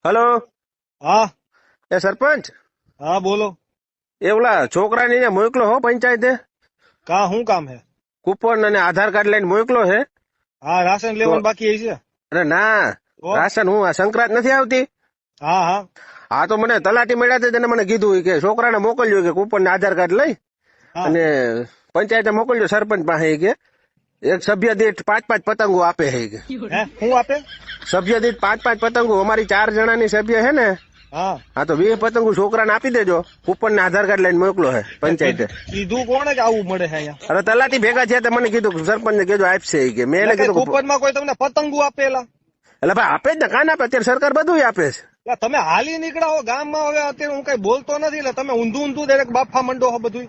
Hello. હા એ સરપંચ, હા બોલો. એ ઓલા છોકરાને અહીંયા મોકલો હો પંચાયતે. કા શું કામ હે? કૂપન અને આધાર કાર્ડ લઈને મોકલો હે. હા રાશન તો લેવાનું બાકી છે. અરે ના, તો? રાશન હું આ સંક્રાંત નથી આવતી. હા હા હા તો મને તલાટી મળ્યા હતા, તેને મને કીધું કે છોકરાને મોકલજો કે કૂપન ને આધાર કાર્ડ લઈ હા અને પંચાયતે મોકલજો સરપંચ પાસે ઈ કે એક સભ્ય દીઠ 5-5 પતંગો આપે છે ઈ કે. હે શું આપે? સભ્ય દીઠ 5-5 પતંગો, અમારી 4 જણાની સભ્ય છે ને. હા હા તો 20 પતંગો છોકરાને આપી દેજો. કૂપન ને આધાર કાર્ડ લઈને મોકલો હે પંચાયતે. કીધું કોણે કે આવું મળે છે અહીંયા? અરે તલાટી ભેગા થયા તે મને કીધું સરપંચ ને કીધું આપશે ઈ કે. મેં એને એટલે કઈ કીધું કૂપન માં કોઈ તમને પતંગો આપેલા? એટલે ભાઈ આપે જ ને, કાન આપે, અત્યારે સરકાર બધું આપે છે. એટલે તમે હાલી નીકળ્યા હો ગામમાં, હવે અત્યારે હું કઈ બોલતો નથી એટલે તમે ઊંધું દરેક બાફા મંડો હો બધું.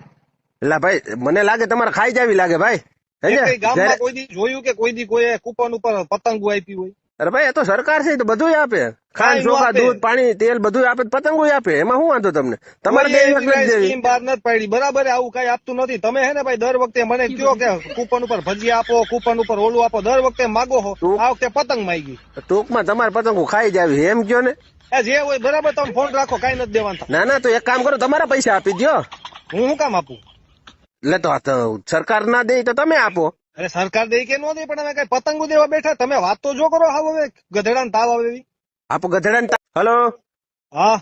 એટલે ભાઈ મને લાગે તમારે ખાઈ જાવી લાગે ભાઈ. એ કઈ ગામમાં ઘરે- કોઈ દી જોયું કે કોઈ દી કોઈ કૂપન ઉપર પતંગો આપી હોય? અરે ભાઈ એ તો સરકાર છે, એ તો બધું આપે. ખાંડ કાંઈ નો ચોખા આપે. દૂધ પાણી તેલ બધું આપે, પતંગો આપે. એમાં શું વાંધો તમને? તમારે કોઈએ 2 એવી દિવસ કાંઈ નથી દેવી. સ્કીમ બહાર નથી પાડી, બરાબર? આવું કઈ આપતું નથી. તમે હે ને ભાઈ દર વખતે મને કયો કે કૂપન ઉપર ભજીયા આપો, કૂપન ઉપર ઓલું આપો, દર વખતે માગો હો. તું- આ વખતે પતંગ માંગી. ટૂંકમાં તમારે પતંગો ખાઈ જાવી એમ કયો ને. એ જે હોય બરાબર, તમે ફોન રાખો, કઈ નથી દેવાનું. ના ના, તો એક કામ કરો, તમારા પૈસા આપી દ્યો. હું શું કામ આપું? એટલે તો આ તો સરકાર ના દે તો તમે આપો. અરે સરકાર દે કે નો દે, પણ અમે કઈ પતંગો દેવા બેઠા? તમે વાત તો જો કરો. હા હવે ગધેડા તાવ આવે એવી. આપો ગધેડા. હલો. હા